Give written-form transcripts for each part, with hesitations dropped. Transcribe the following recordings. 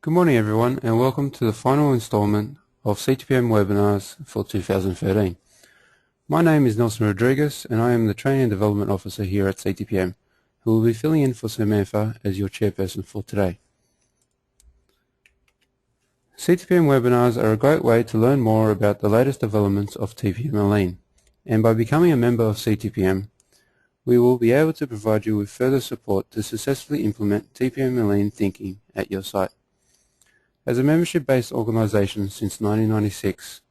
Good morning everyone and welcome to the final installment of CTPM webinars for 2013. My name is Nelson Rodriguez and I am the Training and Development Officer here at CTPM, who will be filling in for Samantha as your chairperson for today. CTPM webinars are a great way to learn more about the latest developments of TPM and Lean, and by becoming a member of CTPM, we will be able to provide you with further support to successfully implement TPM and Lean thinking at your site. As a membership-based organisation since 1996,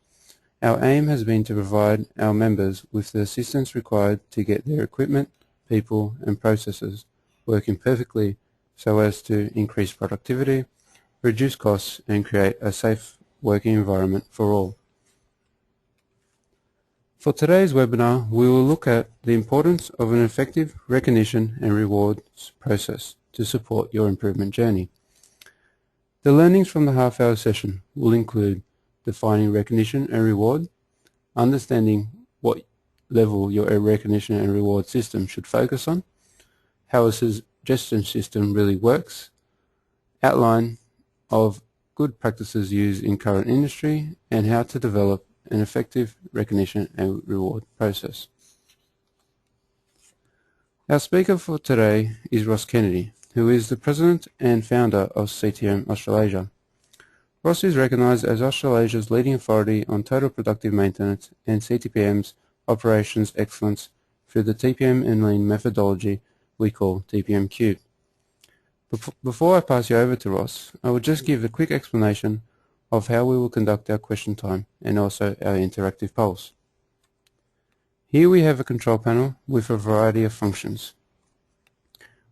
our aim has been to provide our members with the assistance required to get their equipment, people and processes working perfectly so as to increase productivity, reduce costs and create a safe working environment for all. For today's webinar, we will look at the importance of an effective recognition and rewards process to support your improvement journey. The learnings from the half-hour session will include defining recognition and reward, understanding what level your recognition and reward system should focus on, how a suggestion system really works, outline of good practices used in current industry, and how to develop an effective recognition and reward process. Our speaker for today is Ross Kennedy, who is the President and Founder of CTPM Australasia. Ross is recognised as Australasia's leading authority on total productive maintenance and CTPM's operations excellence through the TPM and Lean methodology we call TPM Cube. Before I pass you over to Ross, I will just give a quick explanation of how we will conduct our question time and also our interactive polls. Here we have a control panel with a variety of functions.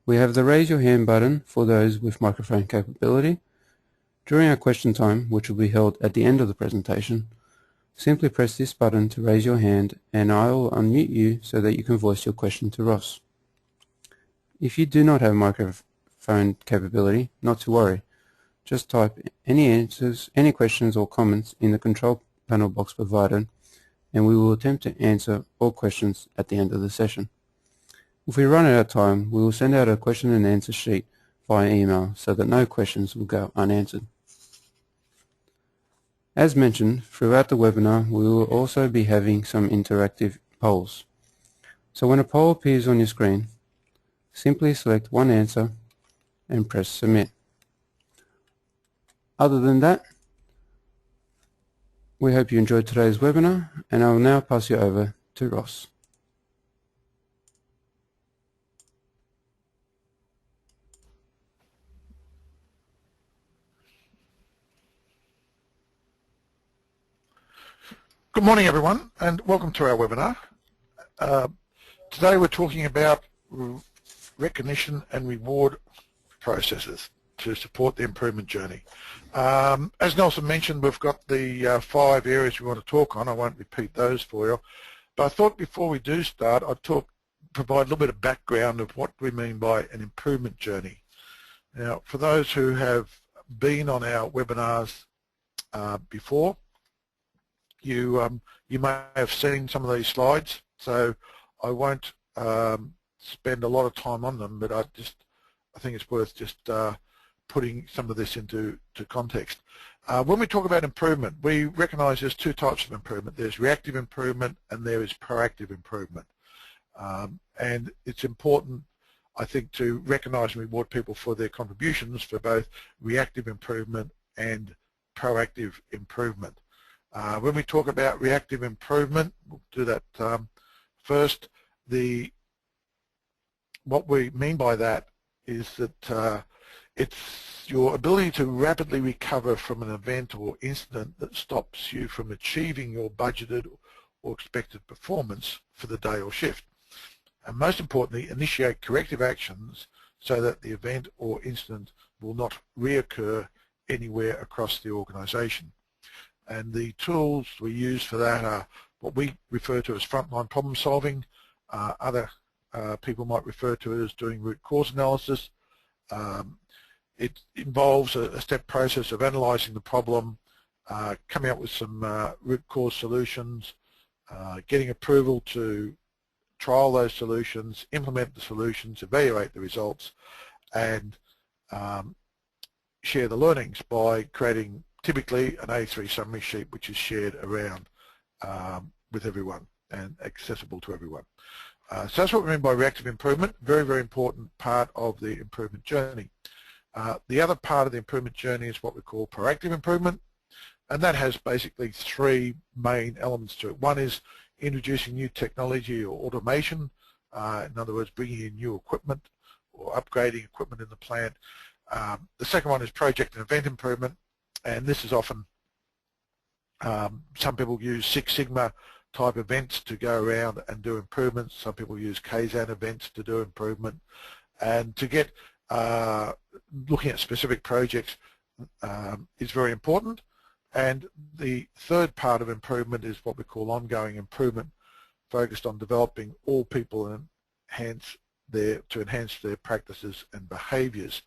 We have the raise your hand button for those with microphone capability. During our question time, which will be held at the end of the presentation, simply press this button to raise your hand and I will unmute you so that you can voice your question to Ross. If you do not have microphone capability, not to worry. Just type any answers, any questions or comments in the control panel box provided and we will attempt to answer all questions at the end of the session. If we run out of time, we will send out a question and answer sheet via email so that no questions will go unanswered. As mentioned, throughout the webinar, we will also be having some interactive polls. So when a poll appears on your screen, simply select one answer and press submit. Other than that, we hope you enjoyed today's webinar and I will now pass you over to Ross. Good morning everyone and welcome to our webinar. Today we're talking about recognition and reward processes to support the improvement journey. As Nelson mentioned, we've got the 5 areas we want to talk on. I won't repeat those for you, but I thought before we do start I'd provide a little bit of background of what we mean by an improvement journey. Now for those who have been on our webinars before, you may have seen some of these slides, so I won't spend a lot of time on them, but I think it's worth just putting some of this into context. When we talk about improvement, we recognize there's 2 types of improvement. There's reactive improvement and there is proactive improvement. And it's important, I think, to recognize and reward people for their contributions for both reactive improvement and proactive improvement. When we talk about reactive improvement, we'll do that first. What we mean by that is that it's your ability to rapidly recover from an event or incident that stops you from achieving your budgeted or expected performance for the day or shift. And most importantly, initiate corrective actions so that the event or incident will not reoccur anywhere across the organization. And the tools we use for that are what we refer to as frontline problem solving. Other people might refer to it as doing root cause analysis. It involves a step process of analyzing the problem, coming up with some root cause solutions, getting approval to trial those solutions, implement the solutions, evaluate the results, and share the learnings by creating typically an A3 summary sheet which is shared around with everyone and accessible to everyone. So that's what we mean by reactive improvement, very, very important part of the improvement journey. The other part of the improvement journey is what we call proactive improvement, and that has basically three main elements to it. One is introducing new technology or automation, in other words, bringing in new equipment or upgrading equipment in the plant. The second one is project and event improvement, and this is often, some people use Six Sigma type events to go around and do improvements. Some people use Kaizen events to do improvement, and to get looking at specific projects is very important. And the third part of improvement is what we call ongoing improvement, focused on developing all people and to enhance their practices and behaviours.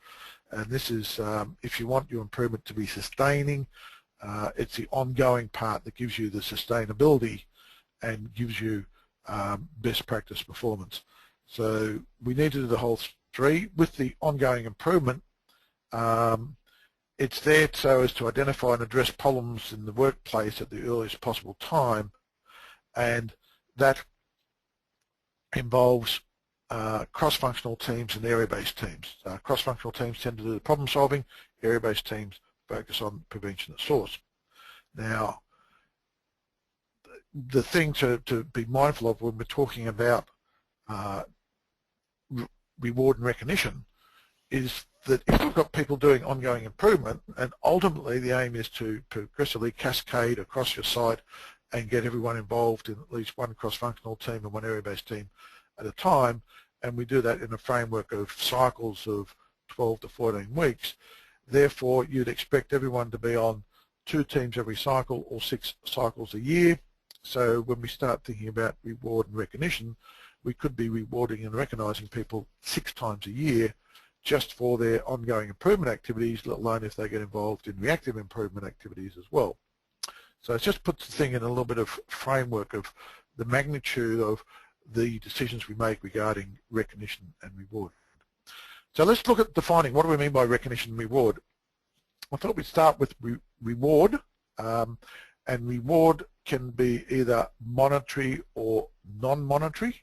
And this is, if you want your improvement to be sustaining, it's the ongoing part that gives you the sustainability and gives you best practice performance. So we need to do the whole three. With the ongoing improvement, it's there so as to identify and address problems in the workplace at the earliest possible time, and that involves cross-functional teams and area-based teams. Cross-functional teams tend to do the problem solving, area-based teams focus on prevention at source. Now, the thing to be mindful of when we're talking about reward and recognition is that if we've got people doing ongoing improvement, and ultimately the aim is to progressively cascade across your site and get everyone involved in at least one cross-functional team and one area-based team at a time, and we do that in a framework of cycles of 12 to 14 weeks. Therefore, you'd expect everyone to be on 2 teams every cycle or 6 cycles a year. So when we start thinking about reward and recognition, we could be rewarding and recognising people 6 times a year just for their ongoing improvement activities, let alone if they get involved in reactive improvement activities as well. So it just puts the thing in a little bit of framework of the magnitude of the decisions we make regarding recognition and reward. So let's look at defining what do we mean by recognition and reward. I thought we'd start with reward, and reward can be either monetary or non-monetary.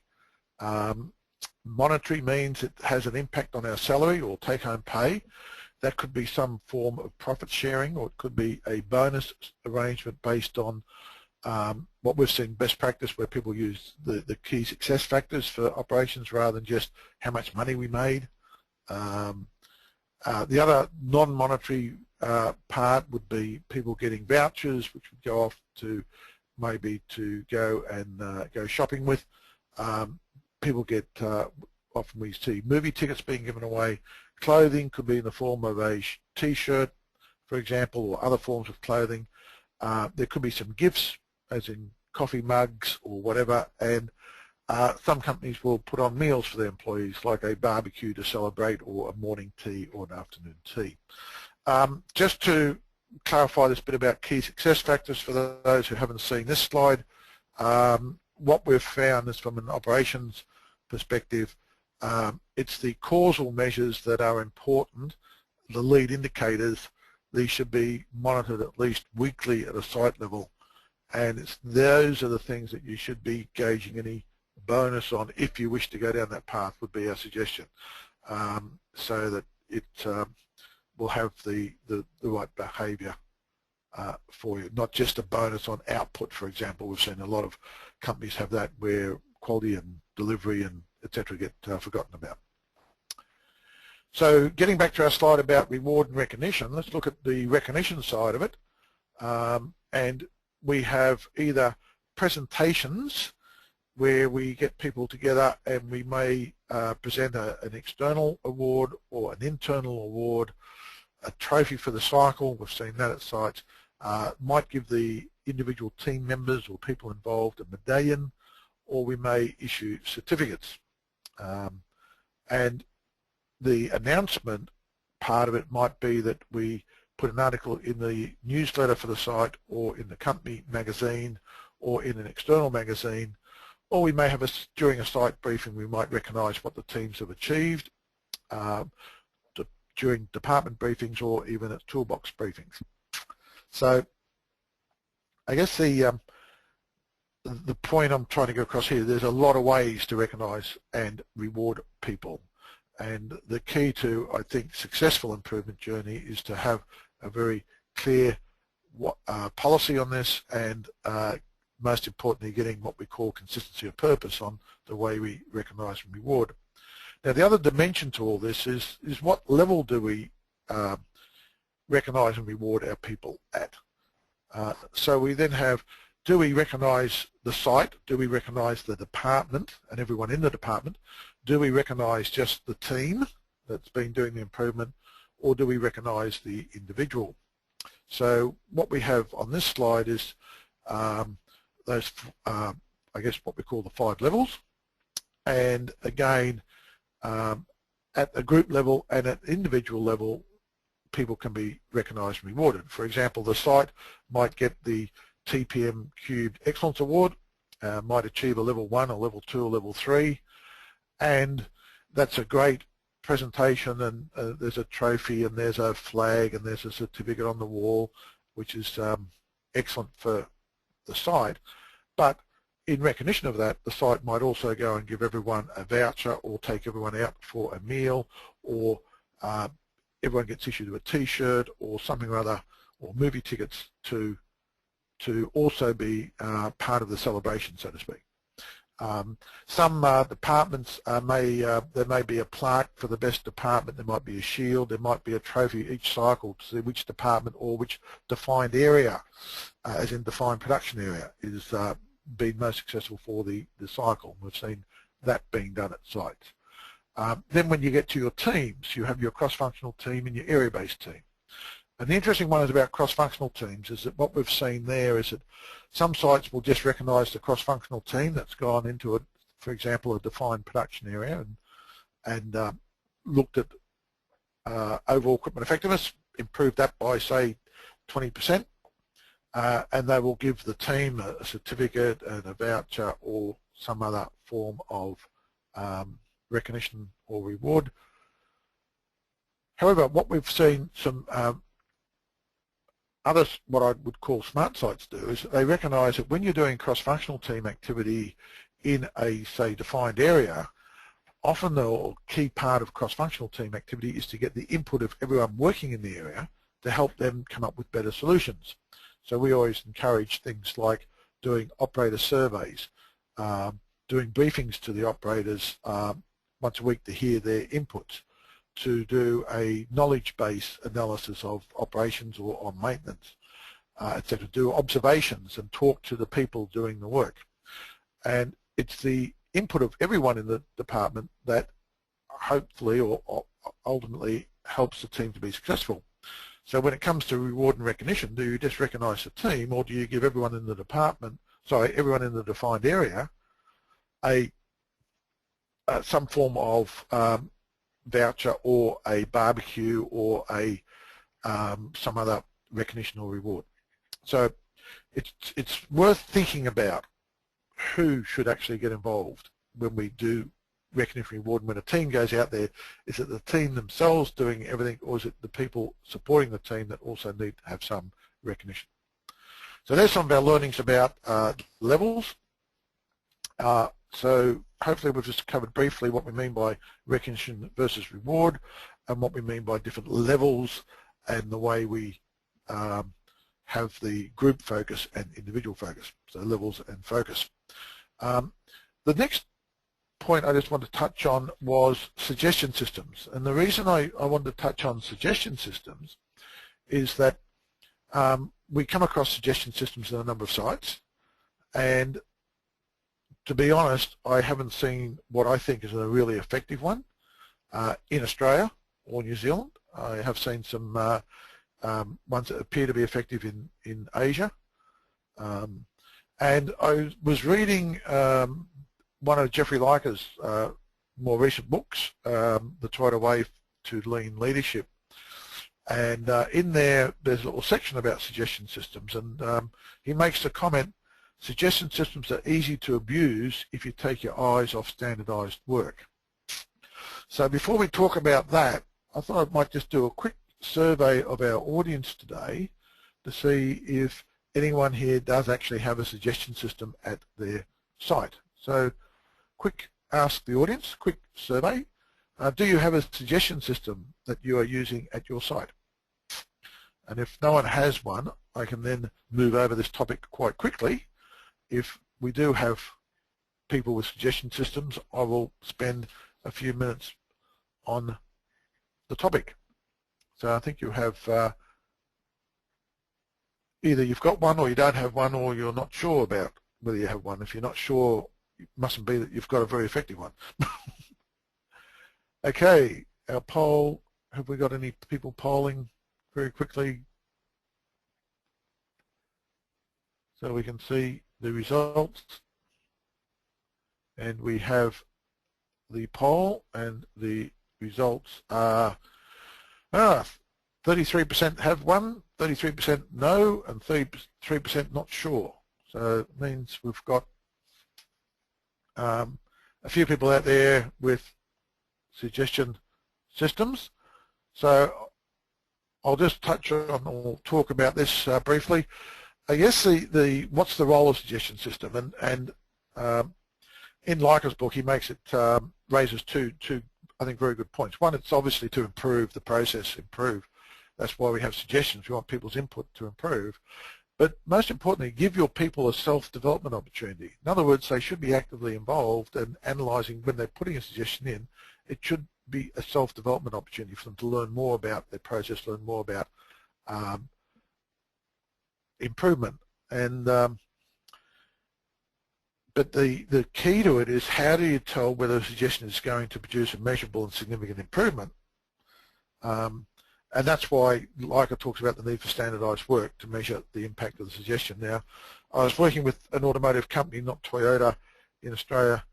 Monetary means it has an impact on our salary or take-home pay. That could be some form of profit sharing, or it could be a bonus arrangement based on what we've seen best practice, where people use the key success factors for operations rather than just how much money we made. The other non-monetary part would be people getting vouchers, which would go off to maybe to go and go shopping with. People get, often we see movie tickets being given away. Clothing could be in the form of a t-shirt, for example, or other forms of clothing. There could be some gifts, as in coffee mugs or whatever, and some companies will put on meals for their employees, like a barbecue to celebrate, or a morning tea or an afternoon tea. Just to clarify this bit about key success factors for those who haven't seen this slide, what we've found is, from an operations perspective, it's the causal measures that are important, the lead indicators. These should be monitored at least weekly at a site level, and those are the things that you should be gauging any bonus on if you wish to go down that path, would be our suggestion, so that it will have the right behaviour for you, not just a bonus on output, for example. We've seen a lot of companies have that, where quality and delivery and etc. get forgotten about. So getting back to our slide about reward and recognition, let's look at the recognition side of it. And we have either presentations where we get people together and we may present an external award or an internal award, a trophy for the cycle. We've seen that at sites. Might give the individual team members or people involved a medallion, or we may issue certificates. And the announcement part of it might be that we put an article in the newsletter for the site, or in the company magazine, or in an external magazine, or we may have during a site briefing we might recognise what the teams have achieved. during department briefings or even at toolbox briefings. So I guess the point I'm trying to get across here, there's a lot of ways to recognise and reward people. And the key to, I think, successful improvement journey is to have a very clear policy on this, and most importantly, getting what we call consistency of purpose on the way we recognise and reward. Now, the other dimension to all this is what level do we recognise and reward our people at? So we then have, do we recognise the site? Do we recognise the department and everyone in the department? Do we recognise just the team that's been doing the improvement, or do we recognise the individual? So what we have on this slide is those, I guess, what we call the 5 levels. And again, at the group level and at individual level, people can be recognised and rewarded. For example, the site might get the TPM Cubed Excellence Award, might achieve a level 1 or level 2 or level 3, and that's a great presentation, and there's a trophy and there's a flag and there's a certificate on the wall, which is excellent for the site. But in recognition of that, the site might also go and give everyone a voucher or take everyone out for a meal, or everyone gets issued a t-shirt or something or other, or movie tickets to also be part of the celebration, so to speak. Some departments there may be a plaque for the best department, there might be a shield, there might be a trophy each cycle to see which department or which defined area, as in defined production area, is been most successful for the cycle. We've seen that being done at sites. Then when you get to your teams, you have your cross-functional team and your area-based team. And the interesting one is about cross-functional teams is that what we've seen there is that some sites will just recognise the cross-functional team that's gone into, a, for example, a defined production area and looked at overall equipment effectiveness, improved that by, say, 20%, and they will give the team a certificate and a voucher or some other form of recognition or reward. However, what we've seen some others, what I would call smart sites, do is they recognise that when you're doing cross-functional team activity in a, say, defined area, often the key part of cross-functional team activity is to get the input of everyone working in the area to help them come up with better solutions. So we always encourage things like doing operator surveys, doing briefings to the operators once a week to hear their inputs, to do a knowledge base analysis of operations or on maintenance, etc. Do observations and talk to the people doing the work. And it's the input of everyone in the department that hopefully or ultimately helps the team to be successful. So when it comes to reward and recognition, do you just recognise the team, or do you give everyone in the department, sorry, everyone in the defined area some form of voucher or a barbecue or a some other recognition or reward? So it's worth thinking about who should actually get involved when we do recognition and reward. When a team goes out there, is it the team themselves doing everything, or is it the people supporting the team that also need to have some recognition? So there's some of our learnings about levels. So hopefully we've just covered briefly what we mean by recognition versus reward, and what we mean by different levels, and the way we have the group focus and individual focus, so levels and focus. The next point I just want to touch on was suggestion systems, and the reason I wanted to touch on suggestion systems is that we come across suggestion systems in a number of sites, and to be honest, I haven't seen what I think is a really effective one in Australia or New Zealand. I have seen some ones that appear to be effective in Asia. And I was reading one of Jeffrey Leica's more recent books, The Right Way to Lean Leadership. And in there, there's a little section about suggestion systems, and he makes the comment, suggestion systems are easy to abuse if you take your eyes off standardized work. So before we talk about that, I thought I might just do a quick survey of our audience today to see if anyone here does actually have a suggestion system at their site. So quick ask the audience, quick survey. Do you have a suggestion system that you are using at your site? And if no one has one, I can then move over this topic quite quickly. If we do have people with suggestion systems, I will spend a few minutes on the topic. So I think you have either you've got one or you don't have one, or you're not sure about whether you have one. If you're not sure, it mustn't be that you've got a very effective one. Okay, our poll, have we got any people polling very quickly so we can see the results? And we have the poll, and the results are 33% have one, 33% no, and 33% not sure. So it means we've got a few people out there with suggestion systems. So I'll just touch on or talk about this briefly. I guess what's the role of suggestion system, and in Leica's book he makes it raises two I think very good points. One, it's obviously to improve the process, That's why we have suggestions. We want people's input to improve. But most importantly, give your people a self-development opportunity. In other words, they should be actively involved and analysing when they're putting a suggestion in. It should be a self-development opportunity for them to learn more about their process, learn more about improvement. And but the key to it is, how do you tell whether a suggestion is going to produce a measurable and significant improvement? And that's why Leica talks about the need for standardised work to measure the impact of the suggestion. Now, I was working with an automotive company, not Toyota, in Australia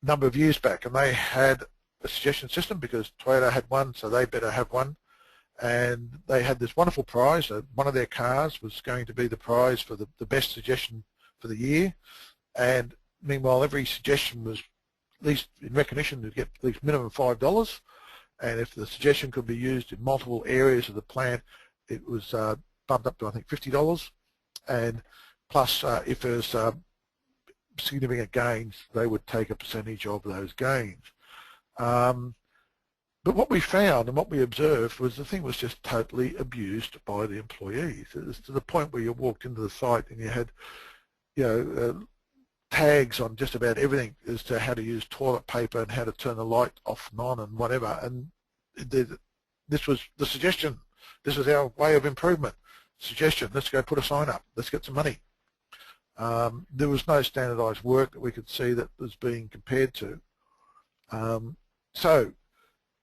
a number of years back, and they had a suggestion system because Toyota had one, so they better have one. And they had this wonderful prize. One of their cars was going to be the prize for the best suggestion for the year. And meanwhile, every suggestion was, at least in recognition, to get at least minimum $5. And if the suggestion could be used in multiple areas of the plant, it was bumped up to, I think, $50. And plus, if there's significant gains, they would take a percentage of those gains. But what we found and what we observed was the thing was just totally abused by the employees. It was to the point where you walked into the site and you had, tags on just about everything as to how to use toilet paper and how to turn the light off and on and whatever. And this was the suggestion. This is our way of improvement. Suggestion, let's go put a sign up. Let's get some money. There was no standardised work that we could see that was being compared to. So,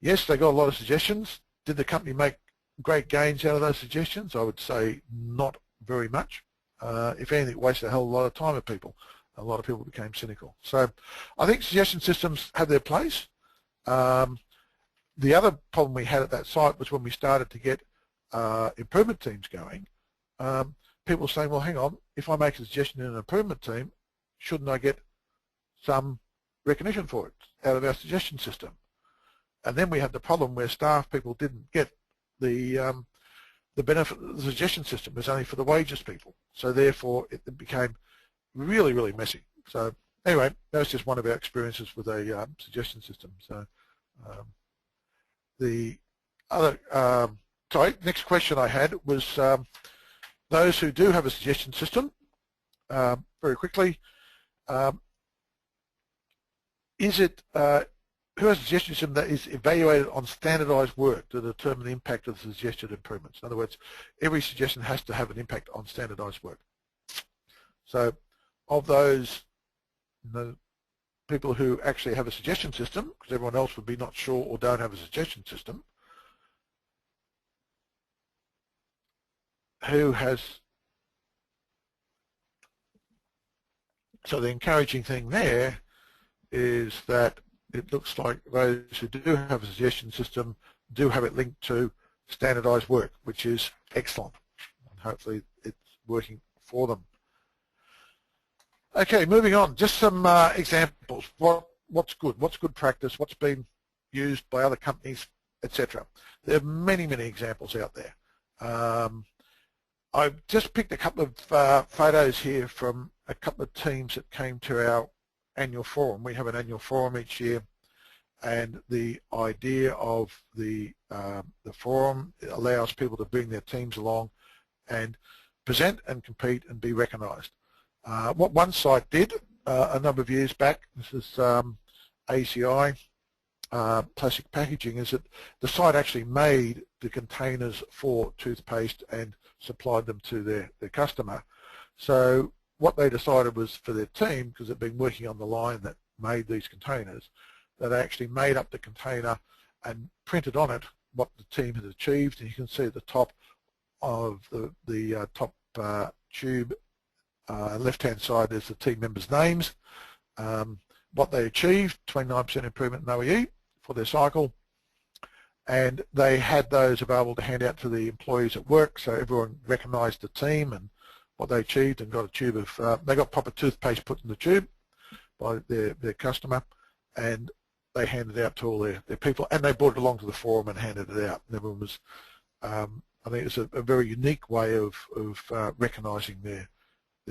yes, they got a lot of suggestions. Did the company make great gains out of those suggestions? I would say not very much. If anything, it wasted a hell of a lot of time of people. A lot of people became cynical. So I think suggestion systems have their place. The other problem we had at that site was when we started to get improvement teams going, people saying, well, hang on, if I make a suggestion in an improvement team, shouldn't I get some recognition for it out of our suggestion system? And then we had the problem where staff people didn't get the benefit of the suggestion system. It was only for the wages people. So therefore it became really, really messy. So anyway, that was just one of our experiences with a suggestion system. So the other, next question I had was those who do have a suggestion system, very quickly, is it, who has a suggestion system that is evaluated on standardised work to determine the impact of the suggested improvements? In other words, every suggestion has to have an impact on standardised work. So of those people who actually have a suggestion system, because everyone else would be not sure or don't have a suggestion system, who has, so the encouraging thing there is that it looks like those who do have a suggestion system do have it linked to standardised work, which is excellent. And hopefully it's working for them. Okay, moving on. Just some examples. What's good? What's good practice? What's been used by other companies etc. There are many, many examples out there. I've just picked a couple of photos here from a couple of teams that came to our annual forum. We have an annual forum each year, and the idea of the forum allows people to bring their teams along and present and compete and be recognised. What one site did a number of years back, this is ACI Plastic Packaging, is that the site actually made the containers for toothpaste and supplied them to their customer. So what they decided was for their team, because they've been working on the line that made these containers, that they actually made up the container and printed on it what the team had achieved. And you can see at the top of the top tube, left-hand side, is the team members' names, what they achieved, 29% improvement in OEE for their cycle, and they had those available to hand out to the employees at work, so everyone recognised the team and what they achieved, and got a tube of, they got proper toothpaste put in the tube by their customer, and they handed it out to all their people, and they brought it along to the forum and handed it out. And everyone was, I think it's a very unique way of recognising their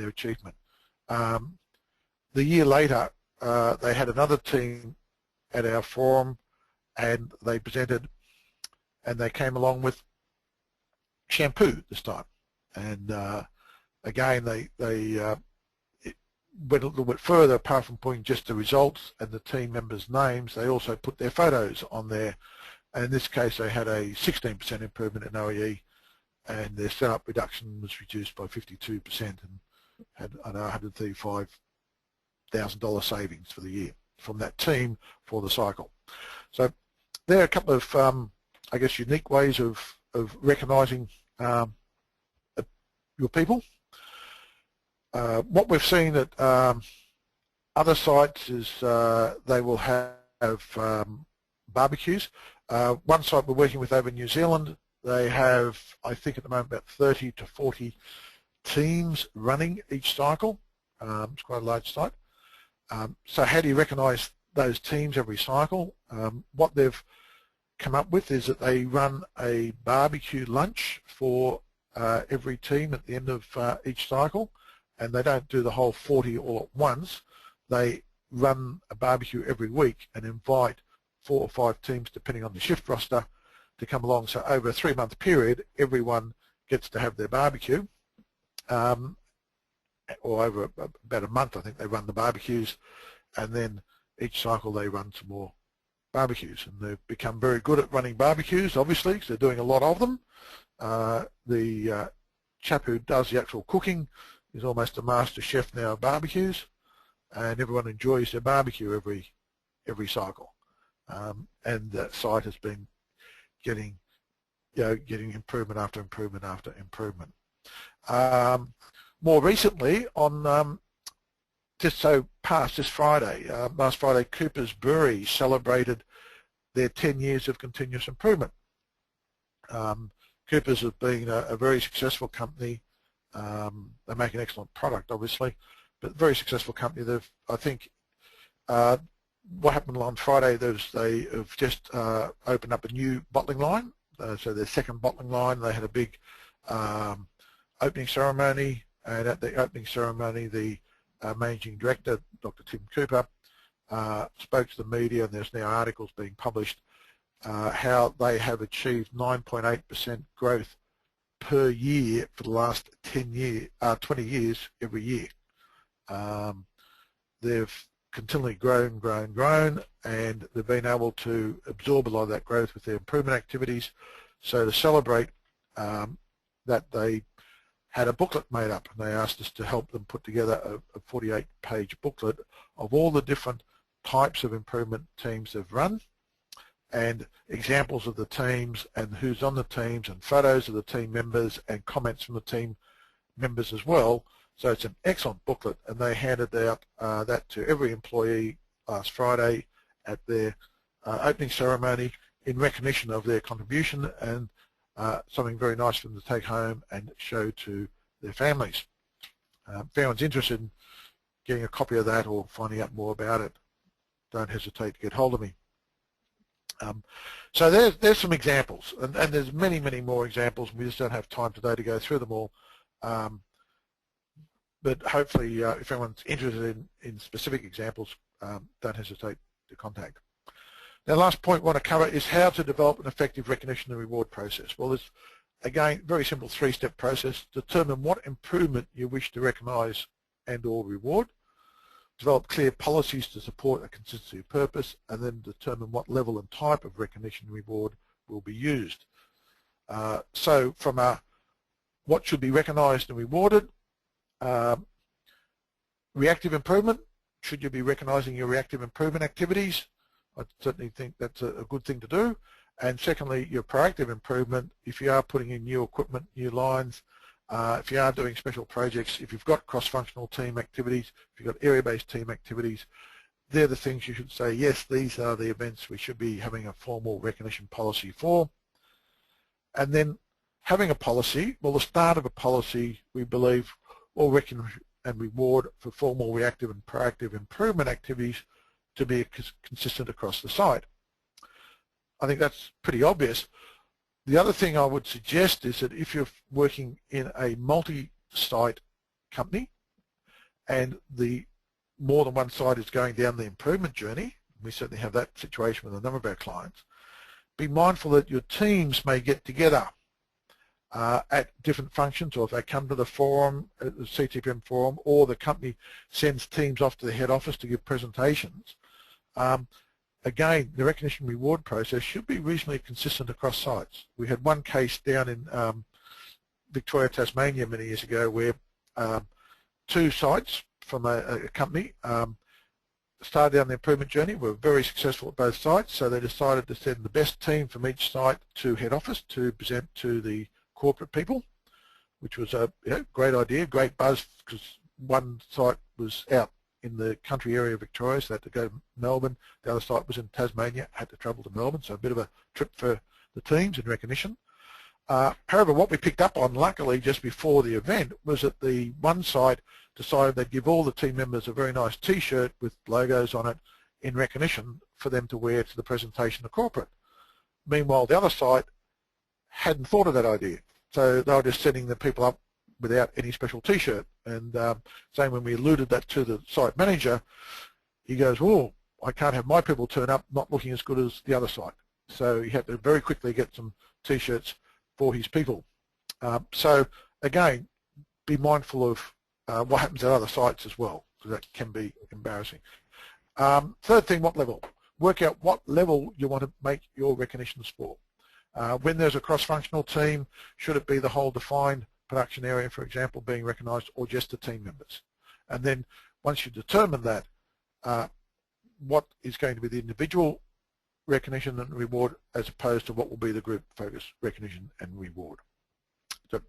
achievement. The year later, they had another team at our forum, and they presented, and they came along with shampoo this time. And again, they went a little bit further. Apart from putting just the results and the team members' names, they also put their photos on there. And in this case, they had a 16% improvement in OEE, and their setup reduction was reduced by 52%, and had, I know, $135,000 savings for the year from that team for the cycle. So there are a couple of, I guess, unique ways of recognising your people. What we've seen at other sites is they will have barbecues. One site we're working with over in New Zealand, they have, I think at the moment, about 30 to 40 teams running each cycle. It's quite a large site. So how do you recognise those teams every cycle? What they've come up with is that they run a barbecue lunch for every team at the end of each cycle, and they don't do the whole 40 all at once. They run a barbecue every week and invite 4 or 5 teams, depending on the shift roster, to come along. So over a 3-month period, everyone gets to have their barbecue. Or over about a month, I think they run the barbecues, and then each cycle they run some more barbecues. And they've become very good at running barbecues, obviously, because they're doing a lot of them. The chap who does the actual cooking is almost a master chef now of barbecues, and everyone enjoys their barbecue every cycle. And that site has been getting improvement after improvement after improvement. More recently, on just this Friday, last Friday, Cooper's Brewery celebrated their 10 years of continuous improvement. Cooper's has been a very successful company. They make an excellent product, obviously, but a very successful company. They've, I think, what happened on Friday, they have just opened up a new bottling line. So their second bottling line, they had a big opening ceremony, and at the opening ceremony, the Managing Director, Dr. Tim Cooper, spoke to the media, and there's now articles being published how they have achieved 9.8% growth per year for the last 20 years every year. They've continually grown, and they've been able to absorb a lot of that growth with their improvement activities. So to celebrate that, they had a booklet made up, and they asked us to help them put together a 48-page booklet of all the different types of improvement teams they've run, and examples of the teams and who's on the teams, and photos of the team members and comments from the team members as well. So it's an excellent booklet, and they handed out that to every employee last Friday at their opening ceremony in recognition of their contribution, and something very nice for them to take home and show to their families. If anyone's interested in getting a copy of that or finding out more about it, don't hesitate to get hold of me. So there's some examples, and there's many more examples. We just don't have time today to go through them all. But hopefully, if anyone's interested in specific examples, don't hesitate to contact. Now, the last point we want to cover is how to develop an effective recognition and reward process. Well, there's, again, very simple three-step process. Determine what improvement you wish to recognise and or reward. Develop clear policies to support a consistency of purpose, and then determine what level and type of recognition and reward will be used. So from what should be recognised and rewarded, reactive improvement, should you be recognising your reactive improvement activities? I certainly think that's a good thing to do. And secondly, your proactive improvement, if you are putting in new equipment, new lines, if you are doing special projects, if you've got cross-functional team activities, if you've got area-based team activities, they're the things you should say, yes, these are the events we should be having a formal recognition policy for. And then having a policy, well, the start of a policy, we believe, all recognition and reward for formal reactive and proactive improvement activities to be consistent across the site. I think that's pretty obvious. The other thing I would suggest is that if you're working in a multi-site company and the more than one site is going down the improvement journey, we certainly have that situation with a number of our clients, be mindful that your teams may get together at different functions, or if they come to the forum, at the CTPM forum, or the company sends teams off to the head office to give presentations. Again, the recognition reward process should be reasonably consistent across sites. We had one case down in Victoria, Tasmania many years ago where two sites from a company started down the improvement journey, were very successful at both sites, so they decided to send the best team from each site to head office to present to the corporate people, which was a great idea, great buzz, because one site was out in the country area of Victoria, so they had to go to Melbourne. The other site was in Tasmania, had to travel to Melbourne, so a bit of a trip for the teams in recognition. However, what we picked up on, luckily, just before the event, was that the one site decided they'd give all the team members a very nice T-shirt with logos on it in recognition for them to wear to the presentation to corporate. Meanwhile, the other site hadn't thought of that idea, so they were just sending the people up without any special T-shirt. And saying when we alluded that to the site manager, he goes, oh, I can't have my people turn up not looking as good as the other site. So he had to very quickly get some T-shirts for his people. So again, be mindful of what happens at other sites as well, because that can be embarrassing. Third thing, what level? Work out what level you want to make your recognitions for. When there's a cross-functional team, should it be the whole defined production area, for example, being recognised, or just the team members? And then once you determine that, what is going to be the individual recognition and reward as opposed to what will be the group focus recognition and reward. So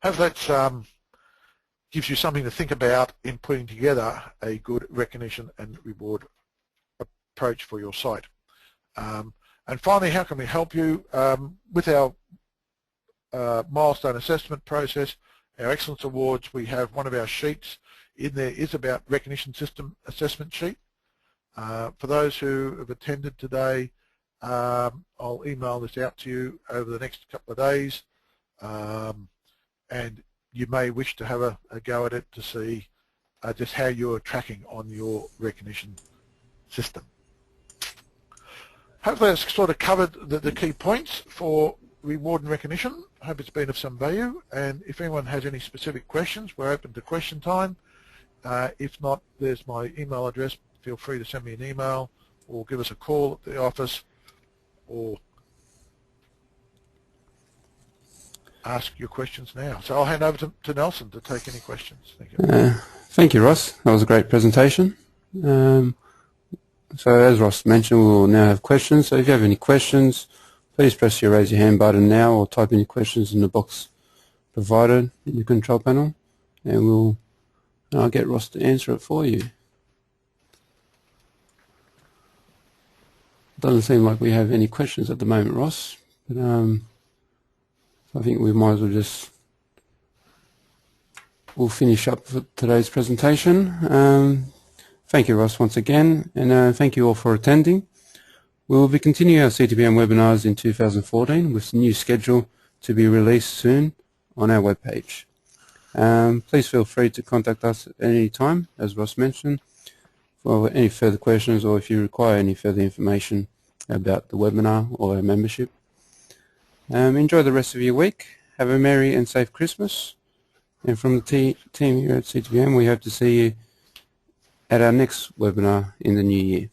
hopefully that gives you something to think about in putting together a good recognition and reward approach for your site. And finally, how can we help you with our milestone assessment process, our excellence awards? We have one of our sheets in there is about recognition system assessment sheet. For those who have attended today, I'll email this out to you over the next couple of days, and you may wish to have a go at it to see just how you're tracking on your recognition system. Hopefully that's sort of covered the key points for reward and recognition. I hope it's been of some value, and if anyone has any specific questions, we're open to question time. If not, there's my email address. Feel free to send me an email or give us a call at the office or ask your questions now. So I'll hand over to Nelson to take any questions. Thank you. Thank you, Ross. That was a great presentation. So as Ross mentioned, we will now have questions. So if you have any questions, please press your raise your hand button now or type in your questions in the box provided in the control panel, and I'll get Ross to answer it for you. Doesn't seem like we have any questions at the moment, Ross, but I think we might as well we'll finish up for today's presentation. Thank you, Ross, once again, and thank you all for attending. We will be continuing our CTPM webinars in 2014 with a new schedule to be released soon on our webpage. Please feel free to contact us at any time, as Ross mentioned, for any further questions or if you require any further information about the webinar or our membership. Enjoy the rest of your week. Have a merry and safe Christmas. And from the team here at CTPM, we hope to see you at our next webinar in the new year.